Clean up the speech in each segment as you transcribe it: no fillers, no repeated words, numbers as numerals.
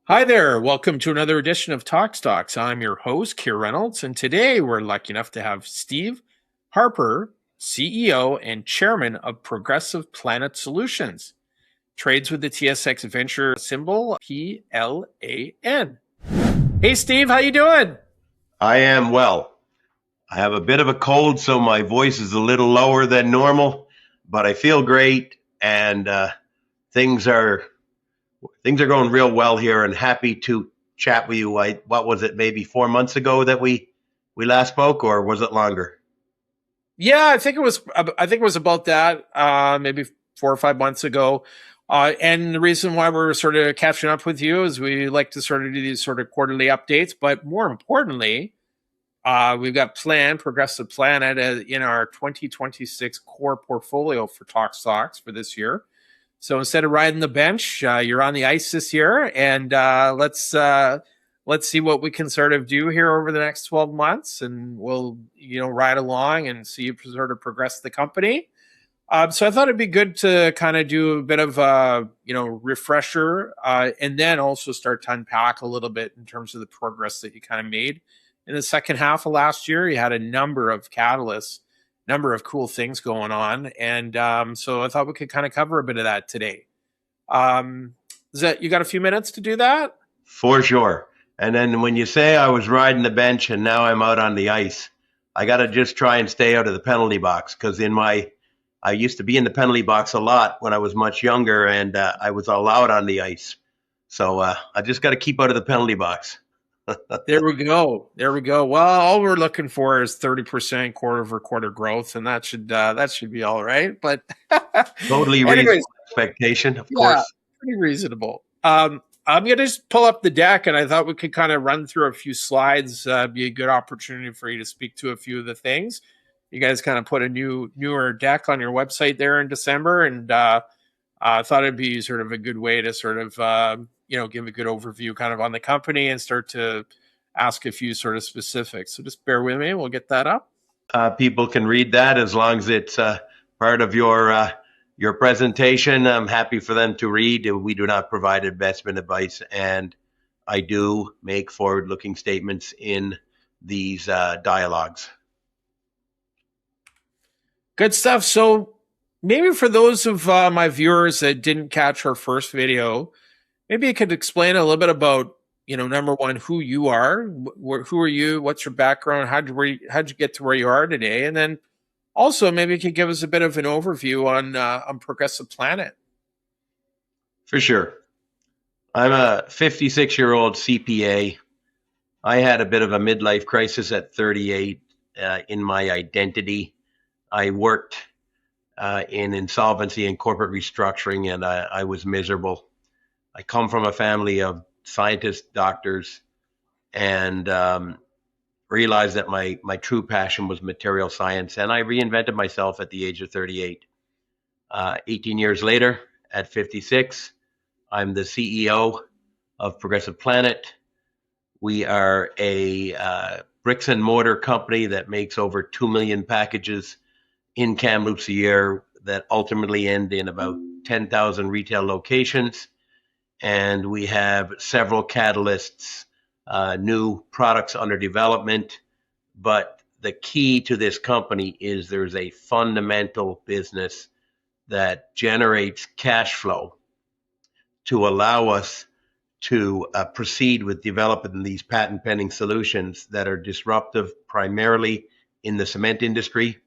Hi there. Welcome to another edition of TokStocks. I'm your host, Keir Reynolds, and today we're lucky enough to have Steve Harpur, CEO and Chairman of Progressive Planet Solutions. Trades with the TSX Venture symbol PLAN. Hey, Steve, how you doing? I am well. I have a bit of a cold, so my voice is a little lower than normal, but I feel great, and things are things are going real well here. And happy to chat with you. What was it? Maybe 4 months ago that we last spoke, or was it longer? Yeah, I think it was. I think it was about that. Maybe 4 or 5 months ago. And the reason why we're sort of catching up with you is we like to sort of do these sort of quarterly updates, but more importantly, we've got Progressive Planet in our 2026 core portfolio for TokStocks for this year. So instead of riding the bench, you're on the ice this year, and let's see what we can sort of do here over the next 12 months, and we'll ride along and see you sort of progress the company. So I thought it'd be good to kind of do a bit of a refresher, and then also start to unpack a little bit in terms of the progress that you kind of made in the second half of last year. You had a number of catalysts, number of cool things going on, and so I thought we could kind of cover a bit of that today. Is that you got a few minutes to do that? For sure. And then when you say I was riding the bench and now I'm out on the ice, I got to just try and stay out of the penalty box because I used to be in the penalty box a lot when I was much younger, and I was allowed on the ice. So I just got to keep out of the penalty box. There we go. There we go. Well, all we're looking for is 30% quarter-over-quarter growth, and that should be all right. But Totally anyways, reasonable expectation, of yeah, course. pretty reasonable. I'm going to just pull up the deck, and I thought we could kind of run through a few slides. Be a good opportunity for you to speak to a few of the things. You guys kind of put a newer deck on your website there in December, and I thought it'd be sort of a good way to sort of give a good overview kind of on the company and start to ask a few sort of specifics. So just bear with me. We'll get that up. People can read that as long as it's part of your presentation. I'm happy for them to read. We do not provide investment advice, and I do make forward-looking statements in these dialogues. Good stuff. So maybe for those of my viewers that didn't catch our first video, maybe you could explain a little bit about, number one, who you are, who are you, what's your background, how'd you get to where you are today, and then also maybe you could give us a bit of an overview on Progressive Planet. For sure. I'm a 56-year-old CPA. I had a bit of a midlife crisis at 38 in my identity. I worked in insolvency and corporate restructuring, and I was miserable. I come from a family of scientists, doctors, and realized that my true passion was material science, and I reinvented myself at the age of 38. 18 years later, at 56, I'm the CEO of Progressive Planet. We are a bricks and mortar company that makes over 2 million packages in Kamloops a year that ultimately end in about 10,000 retail locations. And we have several catalysts, new products under development. But the key to this company is there's a fundamental business that generates cash flow to allow us to proceed with developing these patent pending solutions that are disruptive primarily in the cement industry.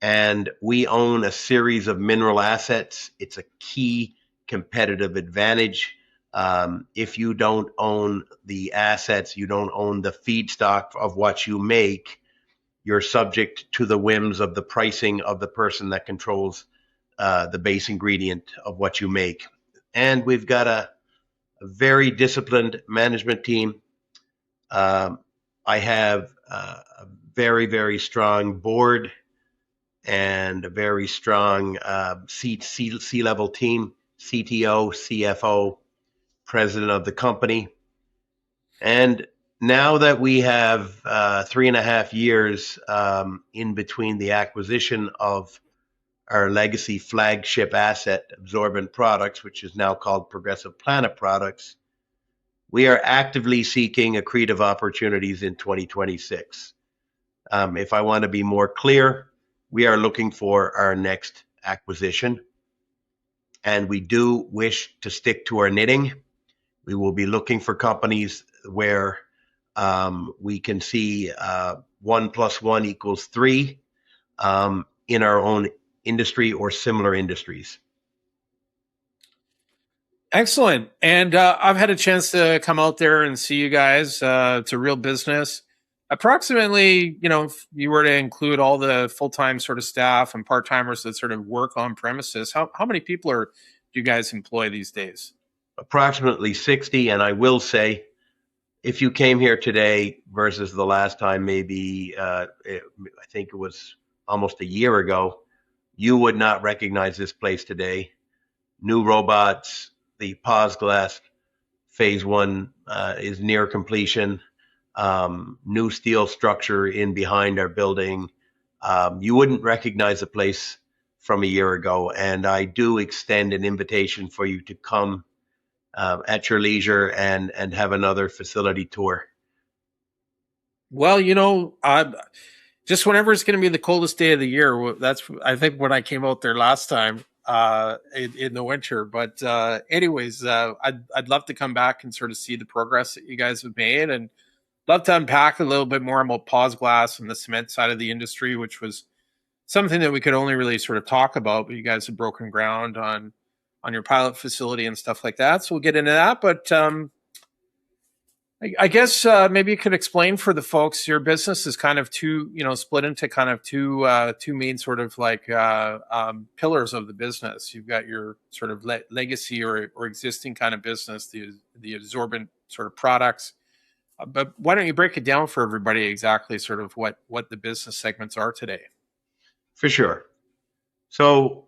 And we own a series of mineral assets. It's a key competitive advantage. If you don't own the assets, you don't own the feedstock of what you make, you're subject to the whims of the pricing of the person that controls the base ingredient of what you make. And we've got a very disciplined management team. I have a very, very strong board and a very strong C-level team, CTO, CFO, president of the company. And now that we have 3.5 years in between the acquisition of our legacy flagship asset, Absorbent Products, which is now called Progressive Planet Products, We are actively seeking accretive opportunities in 2026. If I want to be more clear, we are looking for our next acquisition, and we do wish to stick to our knitting. We will be looking for companies where we can see 1 + 1 = 3 in our own industry or similar industries. Excellent. And I've had a chance to come out there and see you guys. It's a real business. Approximately, if you were to include all the full-time sort of staff and part-timers that sort of work on premises, how many people do you guys employ these days? Approximately 60. And I will say, if you came here today versus the last time, maybe I think it was almost a year ago, you would not recognize this place today. New robots, the PozGlass phase 1 is near completion. New steel structure in behind our building. You wouldn't recognize the place from a year ago. And I do extend an invitation for you to come at your leisure and have another facility tour. Well, just whenever it's going to be the coldest day of the year, that's, I think, when I came out there last time in the winter. But anyways, I'd love to come back and sort of see the progress that you guys have made, and love to unpack a little bit more about PozGlass and the cement side of the industry, which was something that we could only really sort of talk about, but you guys have broken ground on your pilot facility and stuff like that. So we'll get into that. But I guess maybe you could explain for the folks, your business is kind of split into kind of two main sort of like pillars of the business. You've got your sort of legacy or existing kind of business, the absorbent sort of products. But why don't you break it down for everybody exactly sort of what the business segments are today? For sure. So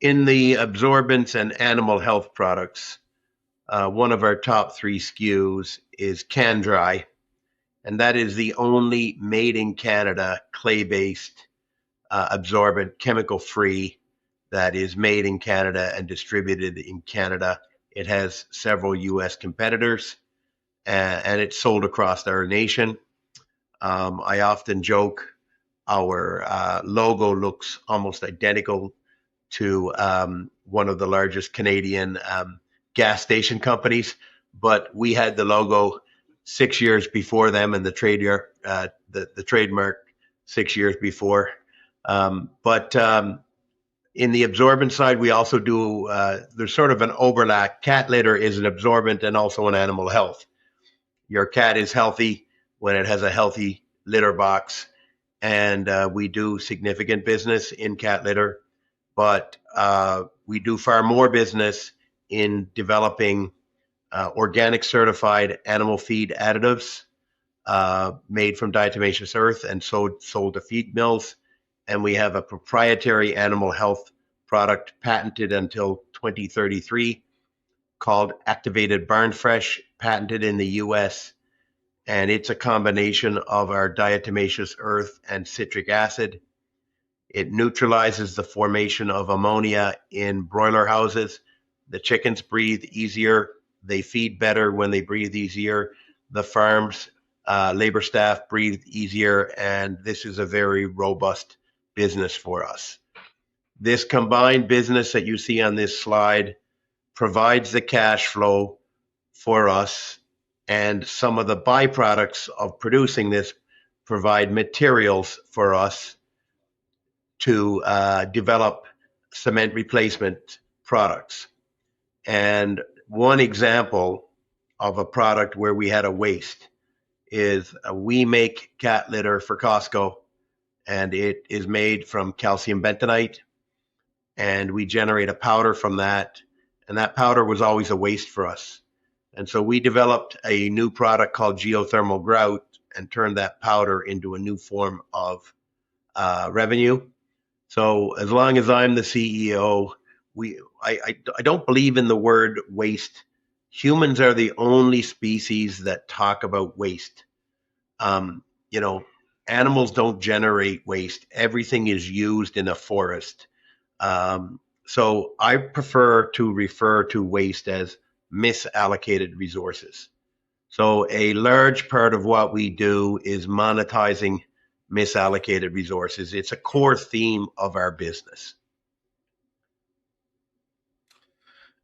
in the absorbents and animal health products, one of our top 3 SKUs is Can Dry, and that is the only made in Canada clay-based absorbent, chemical-free, that is made in Canada and distributed in Canada. It has several U.S. competitors, and it's sold across our nation. I often joke our logo looks almost identical to one of the largest Canadian gas station companies, but we had the logo 6 years before them and the trademark 6 years before. But in the absorbent side, we also do, there's sort of an overlap. Cat litter is an absorbent and also an animal health. Your cat is healthy when it has a healthy litter box, and we do significant business in cat litter, but we do far more business in developing organic certified animal feed additives made from diatomaceous earth and sold to feed mills. And we have a proprietary animal health product patented until 2033 called Activated Barn Fresh, patented in the US. And it's a combination of our diatomaceous earth and citric acid. It neutralizes the formation of ammonia in broiler houses. The chickens breathe easier. They feed better when they breathe easier. The farms, labor staff breathe easier, and this is a very robust business for us. This combined business that you see on this slide provides the cash flow for us, and some of the byproducts of producing this provide materials for us to develop cement replacement products. And one example of a product where we had a waste is we make cat litter for Costco, and it is made from calcium bentonite, and we generate a powder from that, and that powder was always a waste for us. And so we developed a new product called geothermal grout and turned that powder into a new form of revenue. So as long as I'm the CEO, I don't believe in the word waste. Humans are the only species that talk about waste. Animals don't generate waste. Everything is used in a forest. So I prefer to refer to waste as misallocated resources. So a large part of what we do is monetizing misallocated resources. It's a core theme of our business.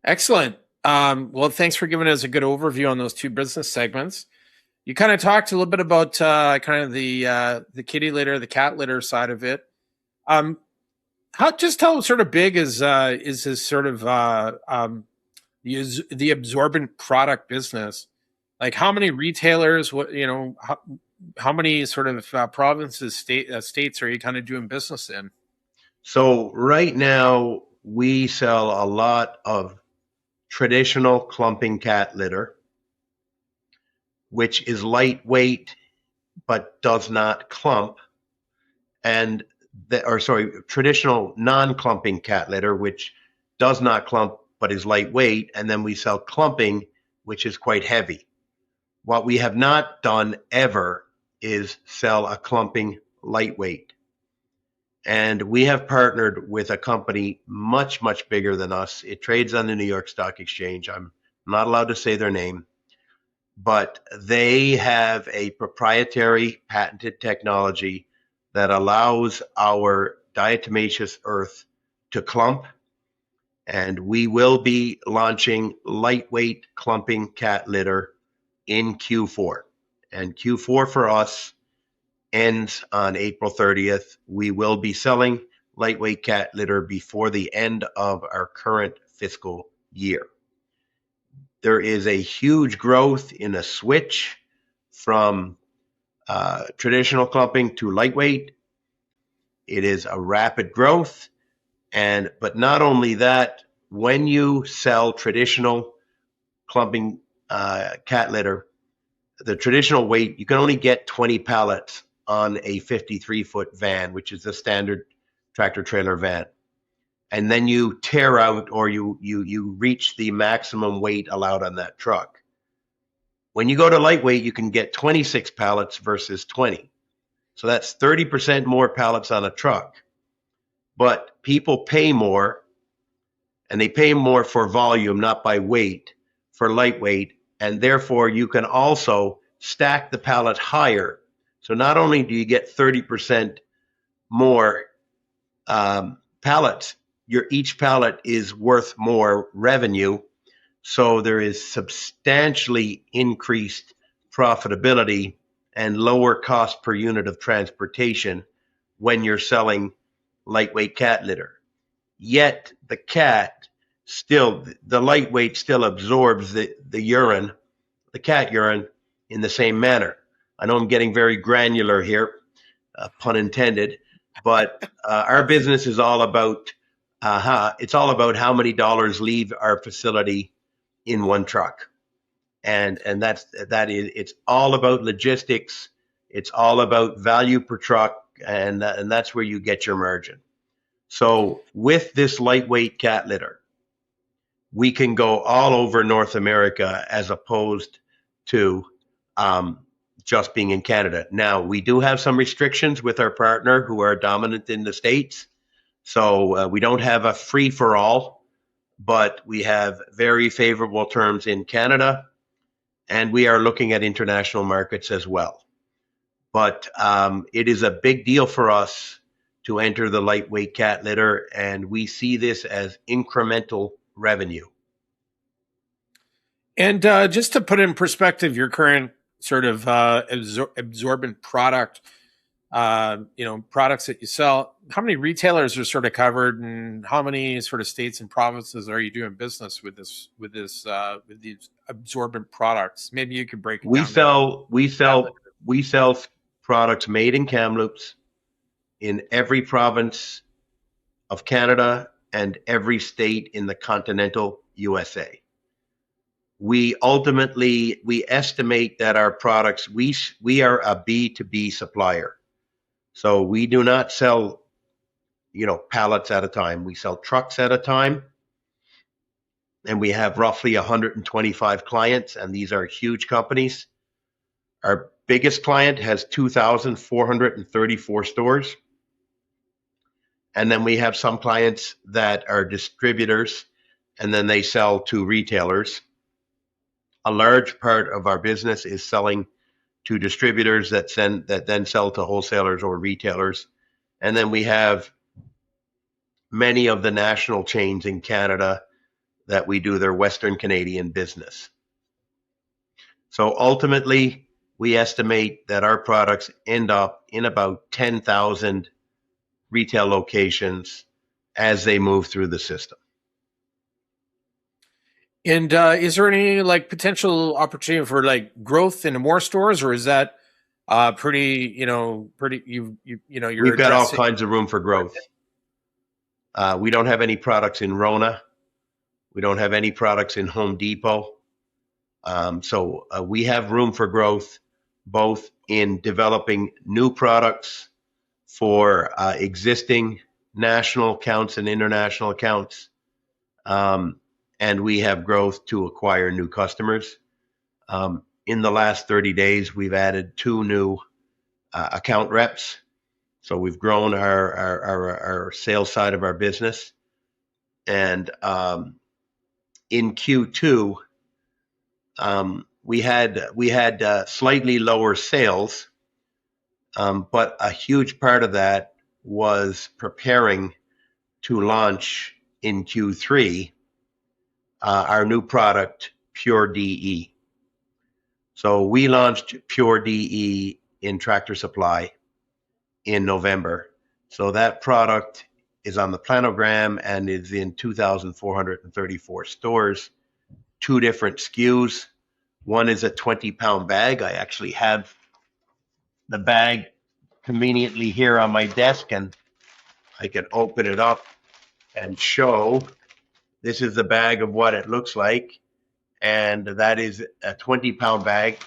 Excellent. Well, thanks for giving us a good overview on those two business segments. You kind of talked a little bit about kind of the kitty litter, the cat litter side of it. How sort of big is this sort of the absorbent product business? Like how many retailers? What how many sort of provinces, states are you kind of doing business in? So right now we sell a lot of traditional clumping cat litter, which is lightweight but does not clump, and traditional non-clumping cat litter, which does not clump but is lightweight, and then we sell clumping, which is quite heavy. What we have not done ever is sell a clumping lightweight. And we have partnered with a company much, much bigger than us. It trades on the New York Stock Exchange. I'm not allowed to say their name, but they have a proprietary patented technology that allows our diatomaceous earth to clump. And we will be launching lightweight clumping cat litter in Q4. And Q4 for us ends on April 30th. We will be selling lightweight cat litter before the end of our current fiscal year. There is a huge growth in a switch from traditional clumping to lightweight. It is a rapid growth, but not only that, when you sell traditional clumping cat litter, the traditional weight, you can only get 20 pallets on a 53-foot van, which is the standard tractor trailer van. And then you tear out or you reach the maximum weight allowed on that truck. When you go to lightweight, you can get 26 pallets versus 20. So that's 30% more pallets on a truck. But people pay more, and they pay more for volume, not by weight, for lightweight. And therefore, you can also stack the pallet higher. So not only do you get 30% more pallets, each pallet is worth more revenue. So there is substantially increased profitability and lower cost per unit of transportation when you're selling lightweight cat litter. Yet the lightweight still absorbs the urine, the cat urine, in the same manner. I know I'm getting very granular here, pun intended, but our business is all about how many dollars leave our facility in one truck, and it's all about logistics. It's all about value per truck, and that's where you get your margin. So with this lightweight cat litter, we can go all over North America as opposed to just being in Canada. Now, we do have some restrictions with our partner who are dominant in the States. So we don't have a free-for-all, but we have very favorable terms in Canada, and we are looking at international markets as well. But it is a big deal for us to enter the lightweight cat litter, and we see this as incremental revenue. And just to put in perspective, your current sort of absorbent product, products that you sell, how many retailers are sort of covered, and how many sort of states and provinces are you doing business with these absorbent products? Maybe you could break it down. We sell products made in Kamloops in every province of Canada and every state in the continental USA. We estimate that our products, we are a B2B supplier. So we do not sell, pallets at a time. We sell trucks at a time. And we have roughly 125 clients, and these are huge companies. Our biggest client has 2,434 stores. And then we have some clients that are distributors, and then they sell to retailers. a large part of our business is selling to distributors that then sell to wholesalers or retailers. And then we have many of the national chains in Canada that we do their Western Canadian business. So ultimately, we estimate that our products end up in about 10,000 retail locations as they move through the system. And is there any like potential opportunity for like growth into more stores, or is that pretty, you're We've got all addressing- kinds of room for growth. We don't have any products in Rona. We don't have any products in Home Depot. So we have room for growth, both in developing new products for existing national accounts and international accounts. And we have growth to acquire new customers. In the last 30 days, we've added 2 new account reps. So we've grown our sales side of our business. And in Q2, we had slightly lower sales, but a huge part of that was preparing to launch in Q3 our new product, Pure DE. So we launched Pure DE in Tractor Supply in November. So that product is on the planogram and is in 2,434 stores, 2 different SKUs. One is a 20-pound bag. I actually have the bag conveniently here on my desk, and I can open it up and show. This is the bag of what it looks like, and that is a 20-pound bag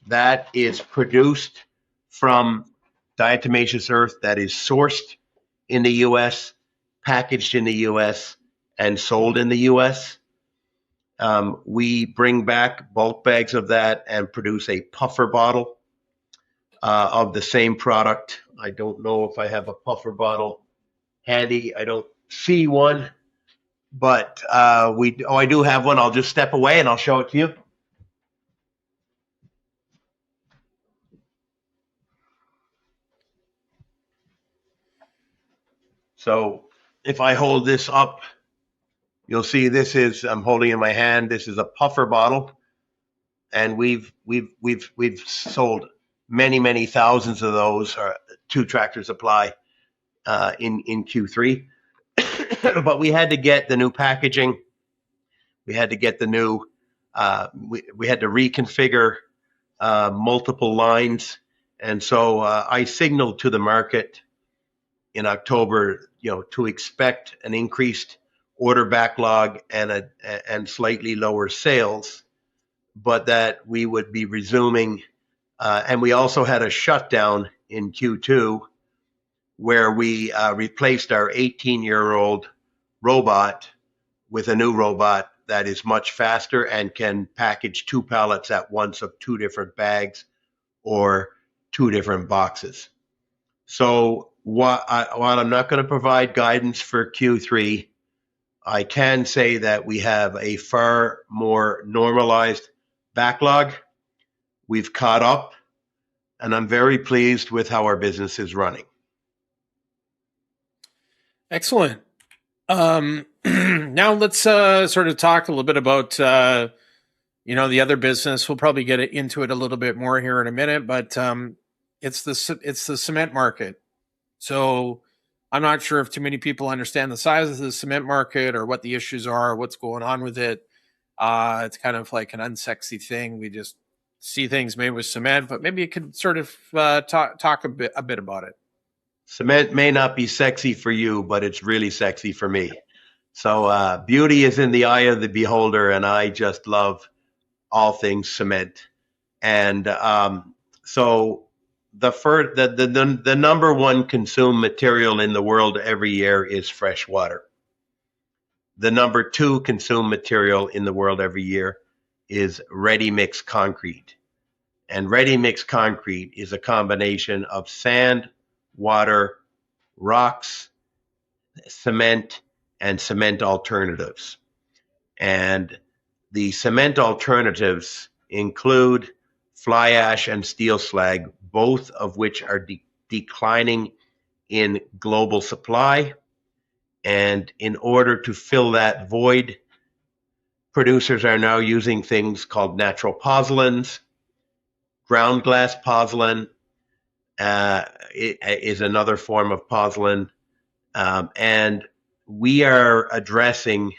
that is produced from diatomaceous earth that is sourced in the U.S., packaged in the U.S., and sold in the U.S. We bring back bulk bags of that and produce a puffer bottle of the same product. I don't know if I have a puffer bottle handy. I don't see one. But I do have one. I'll just step away and I'll show it to you. So if I hold this up, you'll see I'm holding in my hand. This is a puffer bottle, and we've sold many thousands of those to Tractor Supply in Q3. But we had to get the new packaging. We had to get the new, we had to reconfigure multiple lines. And so I signaled to the market in October, to expect an increased order backlog and slightly lower sales, but that we would be resuming. And we also had a shutdown in Q2 where we replaced our 18-year-old robot with a new robot that is much faster and can package 2 pallets at once of 2 different bags or 2 different boxes. So while I'm not going to provide guidance for Q3, I can say that we have a far more normalized backlog. We've caught up, and I'm very pleased with how our business is running. Excellent. Now let's sort of talk a little bit about the other business. We'll probably get into it a little bit more here in a minute, but it's the cement market. So I'm not sure if too many people understand the size of the cement market or what the issues are, what's going on with it. It's kind of like an unsexy thing. We just see things made with cement, but maybe you could sort of talk a bit about it. Cement may not be sexy for you, but it's really sexy for me. So beauty is in the eye of the beholder, and I just love all things cement. And so the number one consumed material in the world every year is fresh water. The number 2 consumed material in the world every year is ready-mix concrete. And ready-mix concrete is a combination of sand, water, rocks, cement, and cement alternatives. And the cement alternatives include fly ash and steel slag, both of which are declining in global supply. And in order to fill that void, producers are now using things called natural pozzolans. Ground glass pozzolan is another form of pozzolan. And we are addressing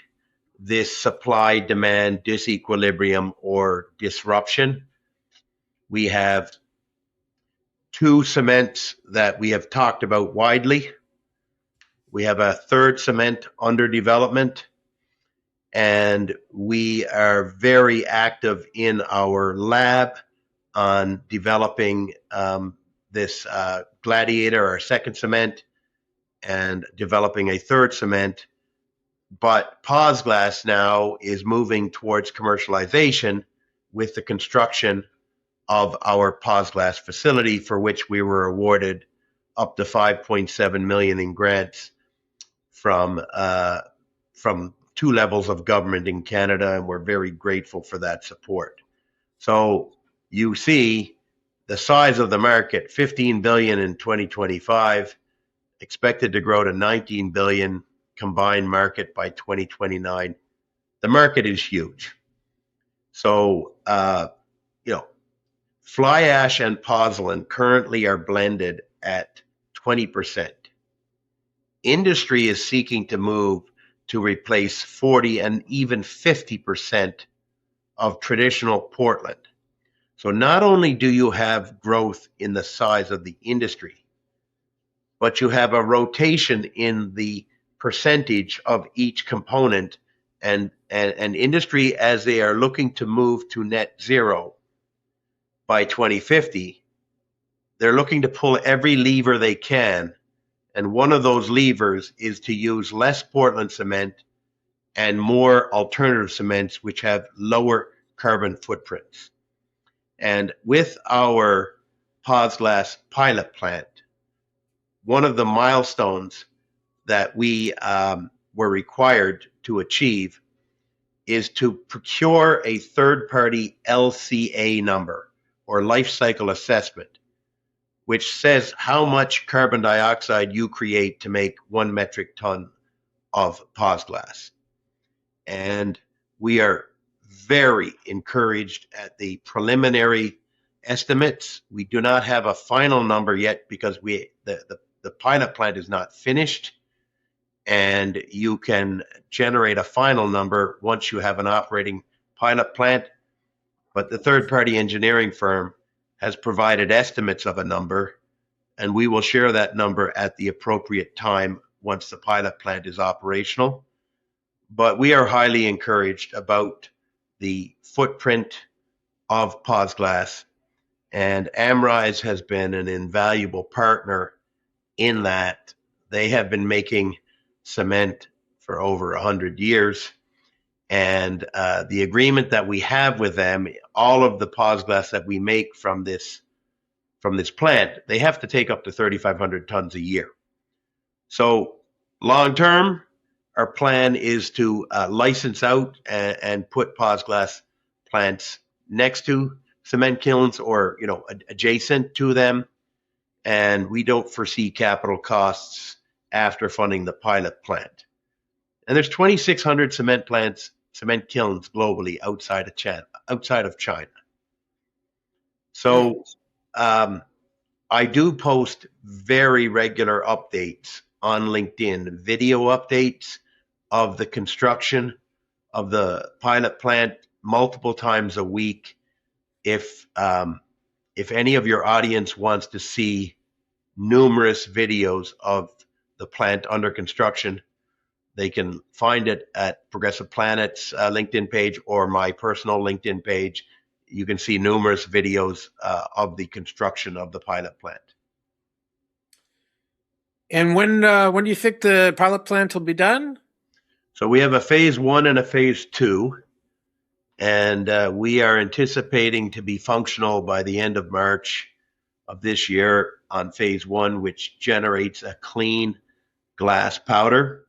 this supply-demand disequilibrium or disruption. We have two cements that we have talked about widely. We have a third cement under development, and we are very active in our lab on developing this Gladiator, our second cement, and developing a third cement. But PozGlass now is moving towards commercialization with the construction of our PozGlass facility, for which we were awarded up to $5.7 million in grants from two levels of government in Canada, and we're very grateful for that support. So you see the size of the market, $15 billion in 2025, expected to grow to $19 billion combined market by 2029. The market is huge. So, fly ash and pozzolan currently are blended at 20%. Industry is seeking to move to replace 40 and even 50% of traditional Portland. So not only do you have growth in the size of the industry, but you have a rotation in the percentage of each component, and industry, as they are looking to move to net zero by 2050, they're looking to pull every lever they can. And one of those levers is to use less Portland cement and more alternative cements, which have lower carbon footprints. And with our PozGlass pilot plant, one of the milestones that we were required to achieve is to procure a third-party LCA number, or life cycle assessment, which says how much carbon dioxide you create to make 1 metric ton of PozGlass. And we are very encouraged at the preliminary estimates. We do not have a final number yet because the pilot plant is not finished, and you can generate a final number once you have an operating pilot plant. But the third-party engineering firm has provided estimates of a number, and we will share that number at the appropriate time once the pilot plant is operational. But we are highly encouraged about the footprint of PozGlass, and Amrise has been an invaluable partner in that. They have been making cement for over 100 years, and the agreement that we have with them, all of the PozGlass that we make from this plant, they have to take up to 3,500 tons a year. So long term, our plan is to license out and put PozGlass plants next to cement kilns or adjacent to them, and we don't foresee capital costs after funding the pilot plant. And there's 2,600 cement kilns globally outside of China. So I do post very regular updates on LinkedIn, video updates of the construction of the pilot plant multiple times a week. If any of your audience wants to see numerous videos of the plant under construction, they can find it at Progressive Planet's LinkedIn page or my personal LinkedIn page. You can see numerous videos of the construction of the pilot plant. And when do you think the pilot plant will be done? So we have a phase 1 and a phase 2, and we are anticipating to be functional by the end of March of this year on phase 1, which generates a clean glass powder.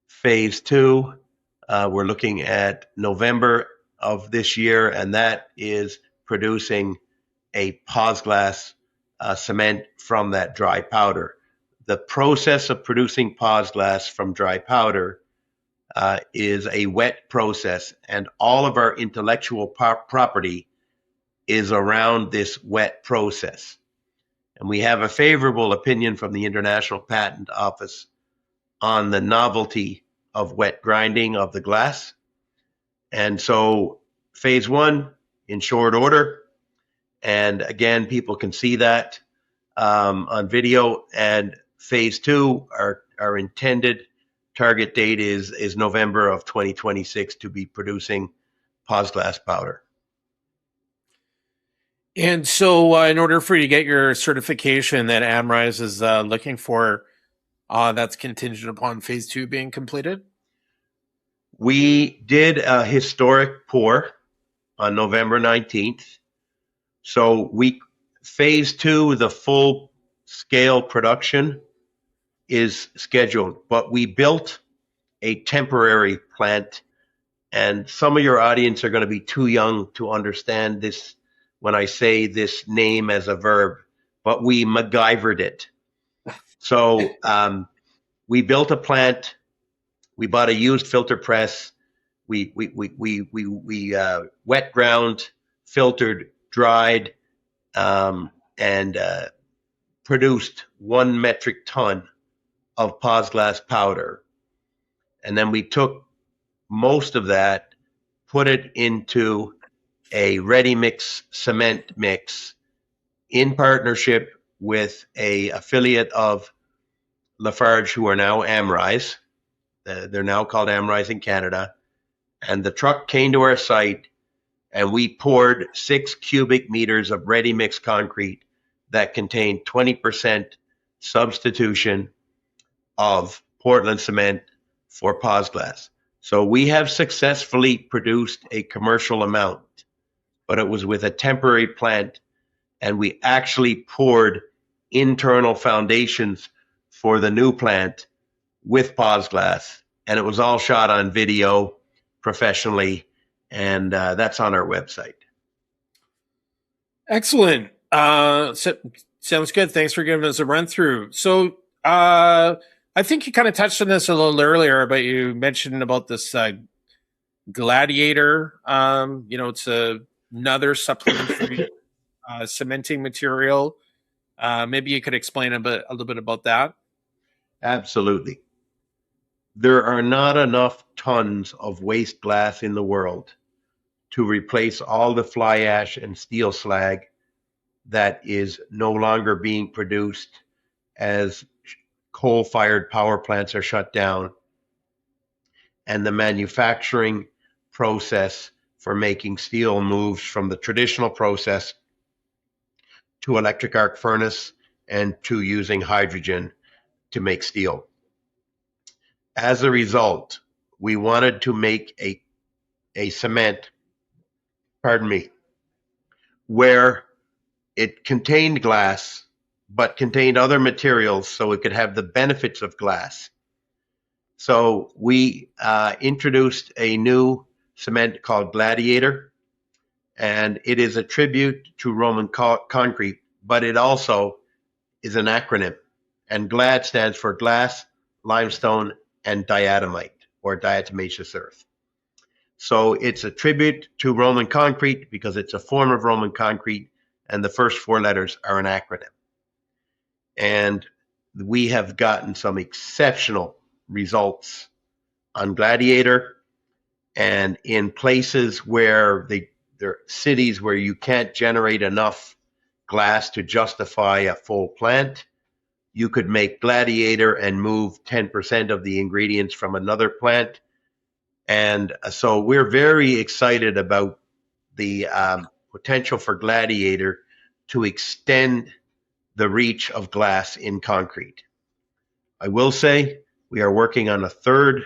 Phase 2, we're looking at November of this year, and that is producing a PozGlass cement from that dry powder. The process of producing PozGlass from dry powder is a wet process, and all of our intellectual property is around this wet process. And we have a favorable opinion from the International Patent Office on the novelty of wet grinding of the glass. And so phase one in short order, and again, people can see that on video. And phase two, our intended target date is November of 2026 to be producing PozGlass powder. And so in order for you to get your certification that Amrise is looking for, that's contingent upon phase two being completed? We did a historic pour on November 19th. So phase two, the full scale production is scheduled, but we built a temporary plant, and some of your audience are going to be too young to understand this when I say this name as a verb, but we MacGyvered it. So we built a plant. We bought a used filter press. We wet ground, filtered, dried, and produced 1 metric ton of PozGlass powder. And then we took most of that, put it into a ready mix cement mix in partnership with a affiliate of Lafarge, who are now Amrise. They're now called Amrise in Canada. And the truck came to our site, and we poured 6 cubic meters of ready mix concrete that contained 20% substitution of Portland cement for PozGlass. So we have successfully produced a commercial amount, but it was with a temporary plant, and we actually poured internal foundations for the new plant with PozGlass, and it was all shot on video professionally, and that's on our website. Excellent. Sounds good. Thanks for giving us a run through. So I think you kind of touched on this a little earlier, but you mentioned about this Gladiator. It's another supplementary cementing material. Maybe you could explain a little bit about that. Absolutely. There are not enough tons of waste glass in the world to replace all the fly ash and steel slag that is no longer being produced as coal-fired power plants are shut down, and the manufacturing process for making steel moves from the traditional process to electric arc furnace and to using hydrogen to make steel. As a result, we wanted to make a cement, where it contained glass, but contained other materials so it could have the benefits of glass. So we introduced a new cement called Gladiator, and it is a tribute to Roman concrete, but it also is an acronym. And GLAD stands for glass, limestone, and diatomite, or diatomaceous earth. So it's a tribute to Roman concrete because it's a form of Roman concrete, and the first 4 letters are an acronym. And we have gotten some exceptional results on Gladiator, and in places where there are cities where you can't generate enough glass to justify a full plant, you could make Gladiator and move 10% of the ingredients from another plant. And so we're very excited about the potential for Gladiator to extend the reach of glass in concrete. I will say we are working on a third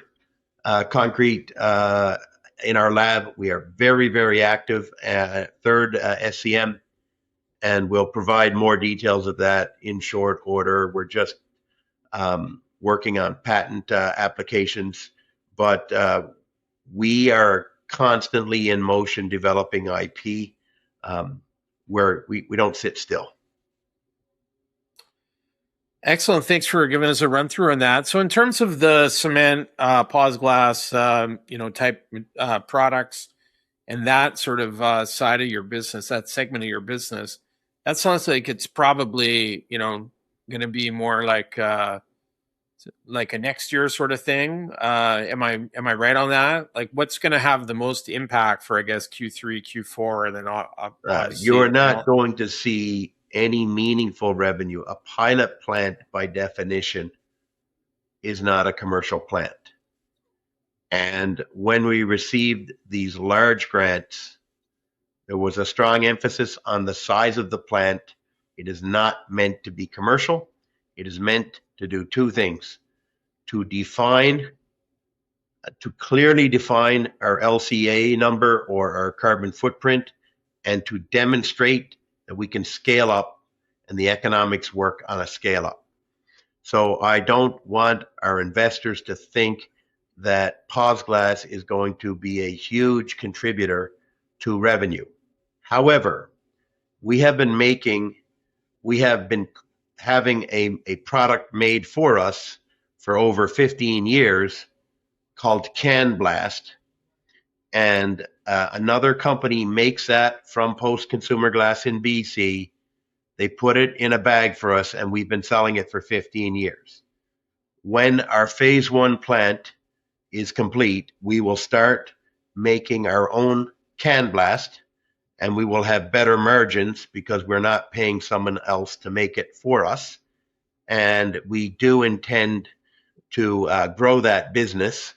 concrete in our lab. We are very, very active at third SCM, and we'll provide more details of that in short order. We're just working on patent applications, but we are constantly in motion developing IP, where we don't sit still. Excellent. Thanks for giving us a run through on that. So in terms of the cement, PozGlass, type products and that sort of side of your business, that segment of your business, that sounds like it's probably, going to be more like a next year sort of thing. Am I right on that? Like, what's going to have the most impact for, I guess, Q3, Q4, and then obviously, You're not going to see any meaningful revenue. A pilot plant, by definition, is not a commercial plant. And when we received these large grants, there was a strong emphasis on the size of the plant. It is not meant to be commercial. It is meant to do two things: to clearly define our LCA number or our carbon footprint, and to demonstrate that we can scale up and the economics work on a scale up. So I don't want our investors to think that PozGlass is going to be a huge contributor to revenue. However, we have been having a product made for us for over 15 years called Can Blast, and another company makes that from post-consumer glass in BC. They put it in a bag for us, and we've been selling it for 15 years. When our phase one plant is complete, we will start making our own Can Blast, and we will have better margins because we're not paying someone else to make it for us. And we do intend to grow that business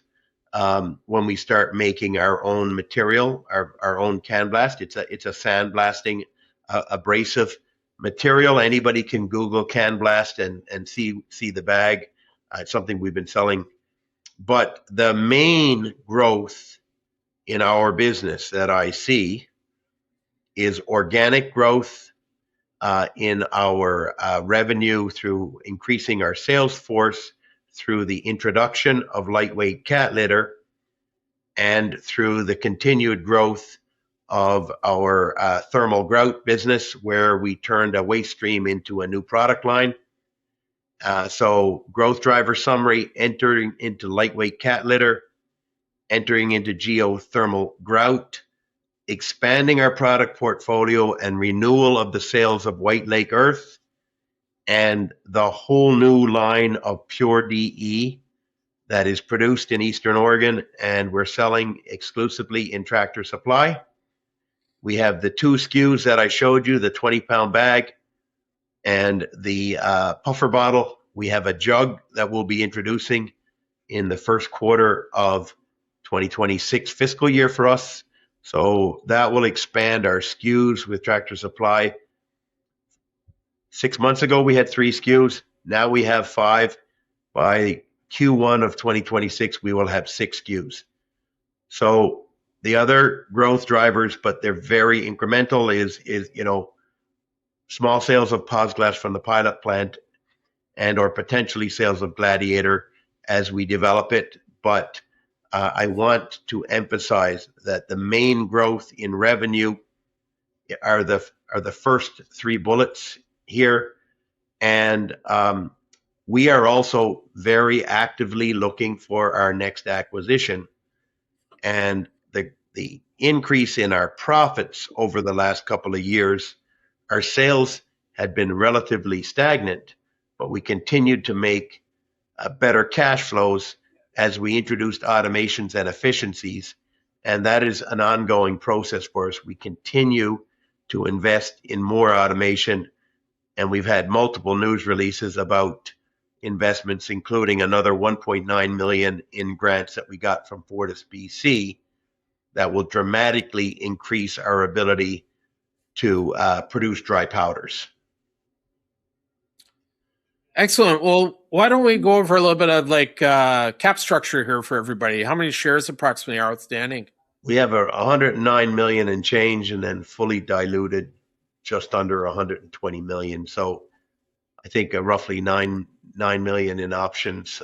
when we start making our own material, our own Can Blast. It's a sandblasting abrasive material. Anybody can Google Can Blast and see the bag. It's something we've been selling. But the main growth in our business that I see is organic growth in our revenue through increasing our sales force, through the introduction of lightweight cat litter, and through the continued growth of our thermal grout business, where we turned a waste stream into a new product line. So growth driver summary: entering into lightweight cat litter, entering into geothermal grout, expanding our product portfolio and renewal of the sales of White Lake Earth, and the whole new line of Pure DE that is produced in Eastern Oregon, and we're selling exclusively in Tractor Supply. We have the two SKUs that I showed you, the 20-pound bag and the puffer bottle. We have a jug that we'll be introducing in the first quarter of 2026 fiscal year for us. So that will expand our SKUs with Tractor Supply. 6 months ago, we had 3 SKUs. Now we have 5. By Q1 of 2026, we will have 6 SKUs. So the other growth drivers, but they're very incremental, is small sales of PozGlass from the pilot plant and or potentially sales of Gladiator as we develop it. But I want to emphasize that the main growth in revenue are the first 3 bullets here. And we are also very actively looking for our next acquisition. And the increase in our profits over the last couple of years, our sales had been relatively stagnant, but we continued to make better cash flows as we introduced automations and efficiencies. And that is an ongoing process for us. We continue to invest in more automation, and we've had multiple news releases about investments, including another 1.9 million in grants that we got from Fortis BC that will dramatically increase our ability to produce dry powders. Excellent. Well, why don't we go over a little bit of cap structure here for everybody? How many shares approximately are outstanding? We have 109 million and change, and then fully diluted just under 120 million. So I think roughly 9 million in options.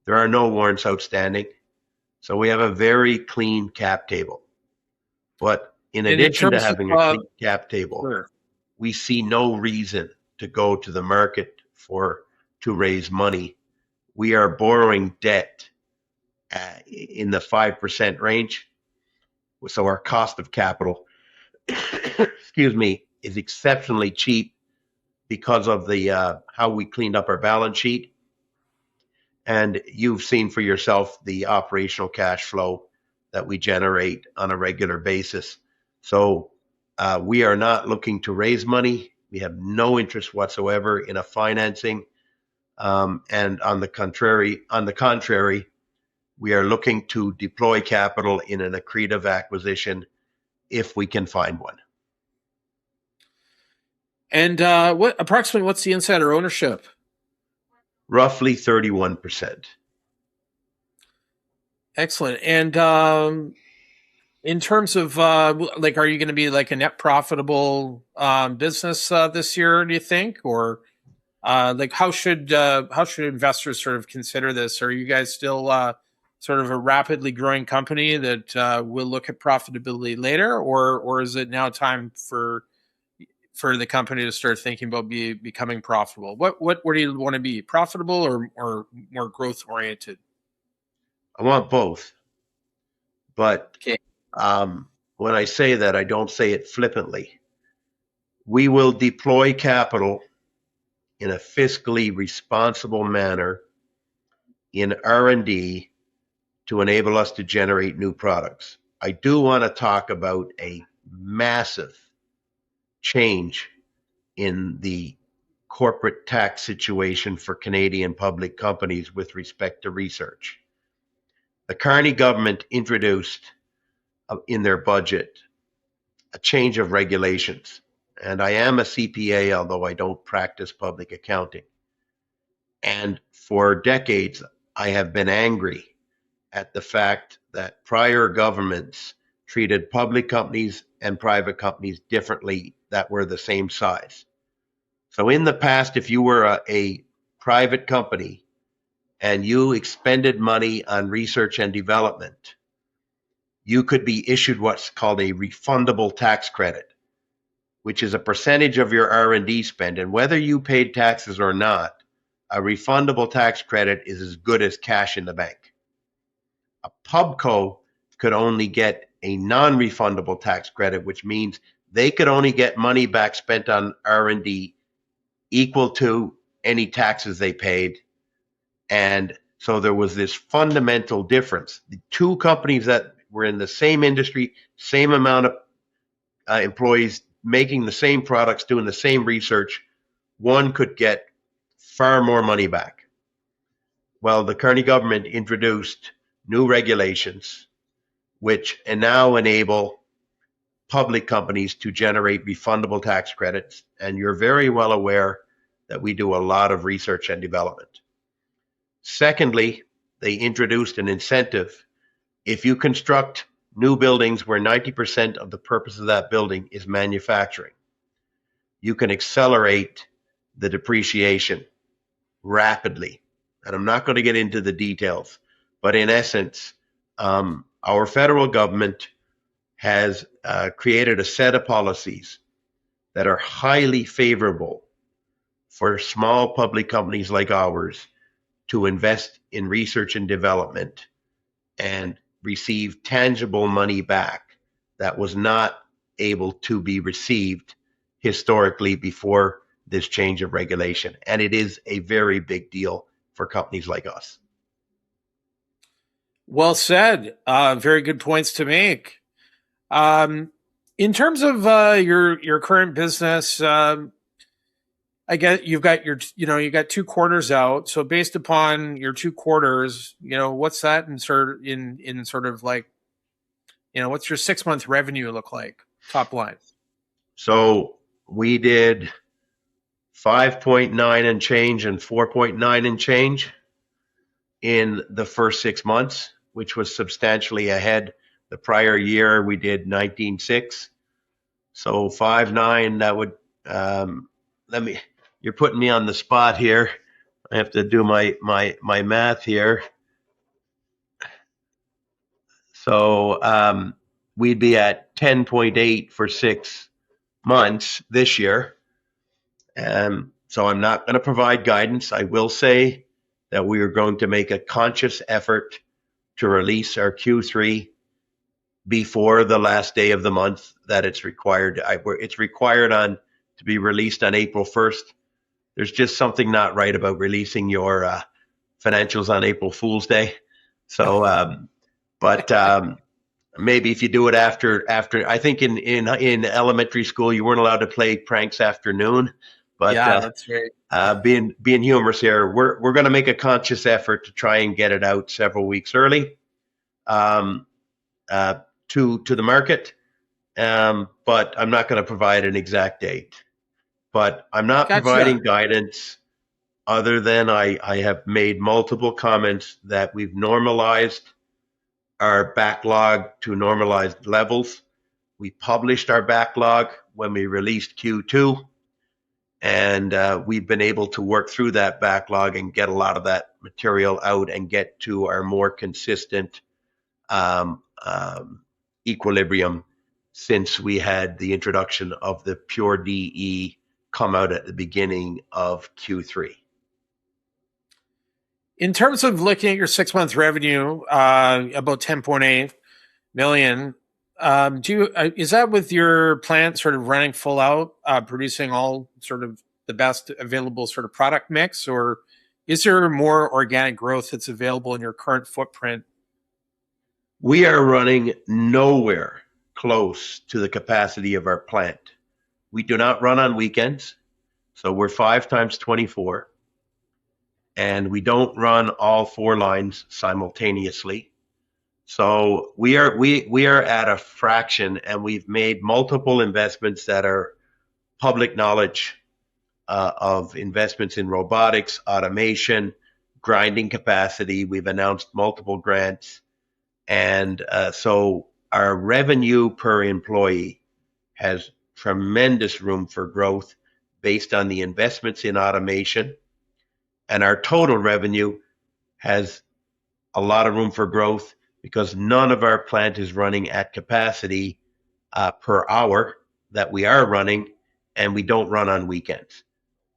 There are no warrants outstanding. So we have a very clean cap table. But in And in addition to terms having a of, clean cap table, sure. we see no reason to go to the market to raise money. We are borrowing debt in the 5% range. So our cost of capital, excuse me, is exceptionally cheap because of the how we cleaned up our balance sheet. And you've seen for yourself the operational cash flow that we generate on a regular basis. So we are not looking to raise money. We have no interest whatsoever in a financing. And on the contrary, we are looking to deploy capital in an accretive acquisition if we can find one. And what's the insider ownership? Roughly 31%. Excellent. And in terms of like, are you going to be like a net profitable business this year, do you think? Or like how should investors sort of consider this? Are you guys still sort of a rapidly growing company that will look at profitability later, or is it now time for the company to start thinking about becoming profitable? What do you want to be, profitable or more growth oriented? I want both, but Okay. when I say that, I don't say it flippantly. We will deploy capital in a fiscally responsible manner in R&D to enable us to generate new products. I do want to talk about a massive change in the corporate tax situation for Canadian public companies with respect to research. The Carney government introduced in their budget a change of regulations. And I am a CPA, although I don't practice public accounting. And for decades, I have been angry at the fact that prior governments treated public companies and private companies differently that were the same size. So in the past, if you were a private company and you expended money on research and development, you could be issued what's called a refundable tax credit, which is a percentage of your R&D spend. And whether you paid taxes or not, a refundable tax credit is as good as cash in the bank. A pubco could only get a non-refundable tax credit, which means they could only get money back spent on R&D equal to any taxes they paid. And so there was this fundamental difference. The two companies that were in the same industry, same amount of employees, making the same products, doing the same research, one could get far more money back. Well, the Carney government introduced new regulations which now enable public companies to generate refundable tax credits. And you're very well aware that we do a lot of research and development. Secondly, they introduced an incentive. If you construct new buildings where 90% of the purpose of that building is manufacturing, you can accelerate the depreciation rapidly. And I'm not going to get into the details, but in essence, our federal government has created a set of policies that are highly favorable for small public companies like ours to invest in research and development and receive tangible money back that was not able to be received historically before this change of regulation. And it is a very big deal for companies like us. Well said. Very good points to make. In terms of your current business, I get you've got you got 2 quarters out. So based upon your 2 quarters, what's that in sort of like, what's your 6-month revenue look like, top line? So we did 5.9 and change and 4.9 and change in the first 6 months, which was substantially ahead. The prior year we did 19.6. So 5.9, that would you're putting me on the spot here. I have to do my math here. So we'd be at 10.8 for 6 months this year. So I'm not going to provide guidance. I will say that we are going to make a conscious effort to release our Q3 before the last day of the month that it's required. It's required to be released on April 1st. There's just something not right about releasing your financials on April Fool's Day. So, maybe if you do it after, I think in elementary school you weren't allowed to play pranks after noon. But yeah, that's right. Being humorous here, we're going to make a conscious effort to try and get it out several weeks early to the market. But I'm not going to provide an exact date. But I'm not providing guidance other than I have made multiple comments that we've normalized our backlog to normalized levels. We published our backlog when we released Q2, and we've been able to work through that backlog and get a lot of that material out and get to our more consistent equilibrium since we had the introduction of the Pure DE come out at the beginning of Q3. In terms of looking at your 6-month revenue, about 10.8 million, is that with your plant sort of running full out, producing all sort of the best available sort of product mix, or is there more organic growth that's available in your current footprint? We are running nowhere close to the capacity of our plant. We do not run on weekends, so we're 5 times 24, and we don't run all 4 lines simultaneously. So we are at a fraction, and we've made multiple investments that are public knowledge of investments in robotics, automation, grinding capacity. We've announced multiple grants, and so our revenue per employee has tremendous room for growth based on the investments in automation, and our total revenue has a lot of room for growth because none of our plant is running at capacity per hour that we are running, and we don't run on weekends.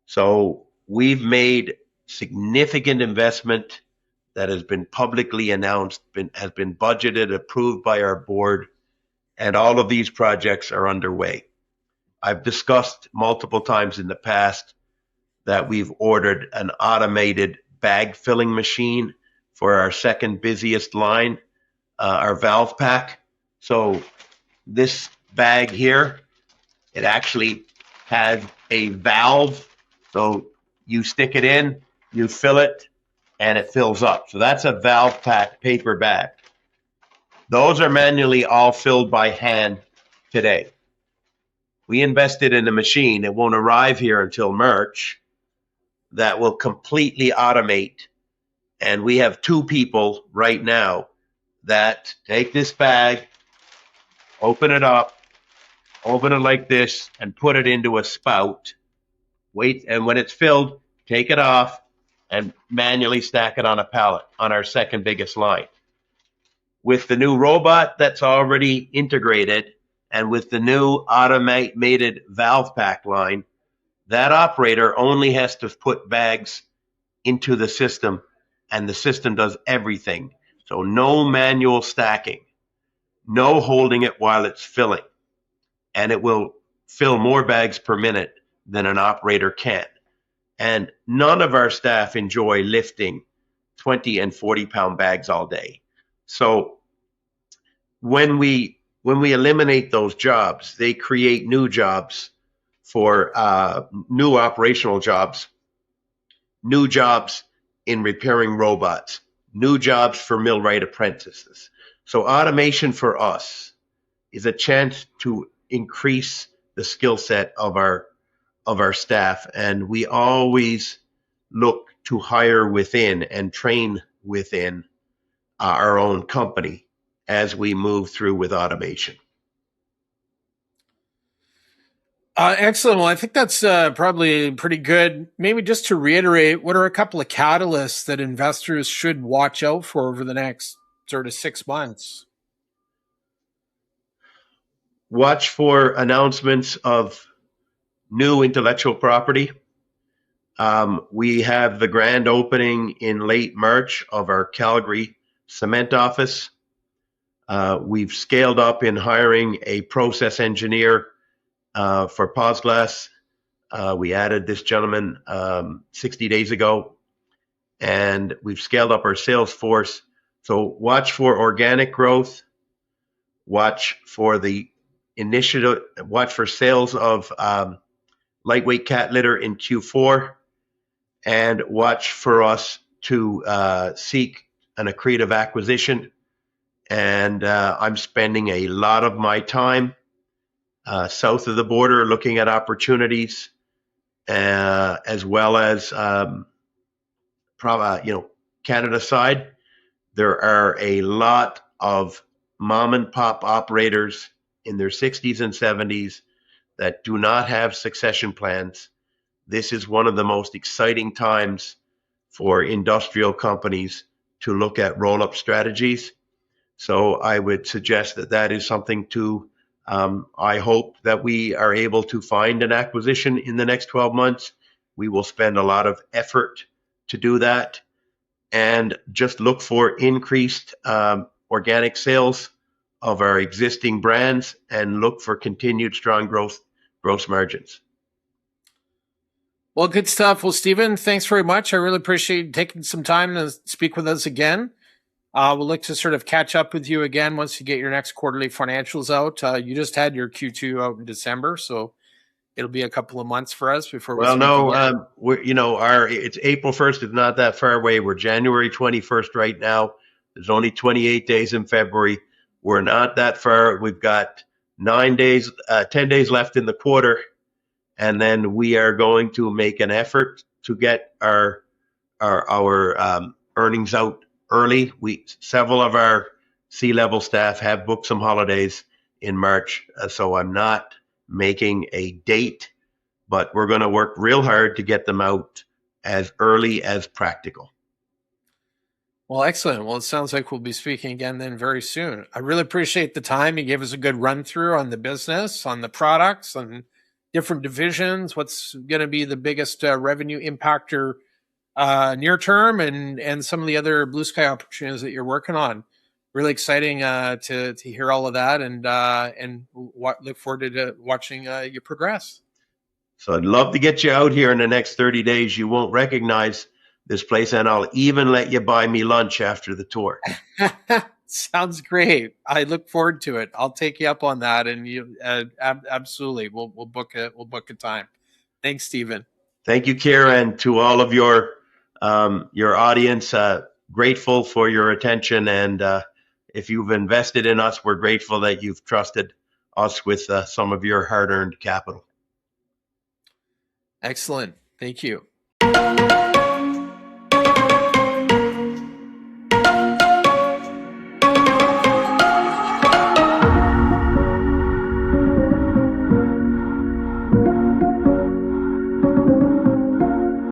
So we've made significant investment that has been publicly announced, has been budgeted, approved by our board, and all of these projects are underway. I've discussed multiple times in the past that we've ordered an automated bag filling machine for our second busiest line, our valve pack. So this bag here, it actually has a valve. So you stick it in, you fill it, and it fills up. So that's a valve pack paper bag. Those are manually all filled by hand today. We invested in a machine. It won't arrive here until March that will completely automate. And we have 2 people right now that take this bag, open it up, open it like this, and put it into a spout. Wait, and when it's filled, take it off and manually stack it on a pallet on our second biggest line. With the new robot that's already integrated and with the new automated valve pack line, that operator only has to put bags into the system, and the system does everything. So no manual stacking, no holding it while it's filling, and it will fill more bags per minute than an operator can. And none of our staff enjoy lifting 20 and 40 pound bags all day. So when we eliminate those jobs, they create new jobs for new operational jobs, new jobs in repairing robots, new jobs for millwright apprentices. So automation for us is a chance to increase the skill set of our staff, and we always look to hire within and train within our own company as we move through with automation. Excellent. Well, I think that's probably pretty good. Maybe just to reiterate, what are a couple of catalysts that investors should watch out for over the next sort of 6 months? watch for announcements of new intellectual property. We have the grand opening in late March of our Calgary cement office. We've scaled up in hiring a process engineer for PozGlass. We added this gentleman 60 days ago, and we've scaled up our sales force. So watch for organic growth, watch for the initiative, watch for sales of lightweight cat litter in Q4, and watch for us to seek an accretive acquisition. And I'm spending a lot of my time south of the border looking at opportunities, as well as Canada side. There are a lot of mom and pop operators in their 60s and 70s that do not have succession plans. This is one of the most exciting times for industrial companies to look at roll-up strategies. So I would suggest that that is something to, I hope that we are able to find an acquisition in the next 12 months. We will spend a lot of effort to do that, and just look for increased organic sales of our existing brands, and look for continued strong gross margins. Well, good stuff. Well, Stephen, thanks very much. I really appreciate you taking some time to speak with us again. We'll look to sort of catch up with you again once you get your next quarterly financials out. You just had your Q2 out in December, so it'll be a couple of months for us before we. Well, no, it's April 1st. It's not that far away. We're January 21st right now. There's only 28 days in February. We're not that far. We've got 10 days left in the quarter, and then we are going to make an effort to get our earnings out early. Several of our C-level staff have booked some holidays in March, so I'm not making a date, but we're going to work real hard to get them out as early as practical. Well, excellent. Well, it sounds like we'll be speaking again then very soon. I really appreciate the time. You gave us a good run through on the business, on the products, on different divisions, what's going to be the biggest revenue impactor near term, and some of the other blue sky opportunities that you're working on. Really exciting to hear all of that, and look forward to watching you progress. So I'd love to get you out here in the next 30 days. You won't recognize this place, and I'll even let you buy me lunch after the tour. Sounds great. I look forward to it. I'll take you up on that, and you absolutely. We'll book a time. Thanks, Stephen. Thank you, Keir, and to all of your audience. Grateful for your attention, and if you've invested in us, we're grateful that you've trusted us with some of your hard-earned capital. Excellent. Thank you.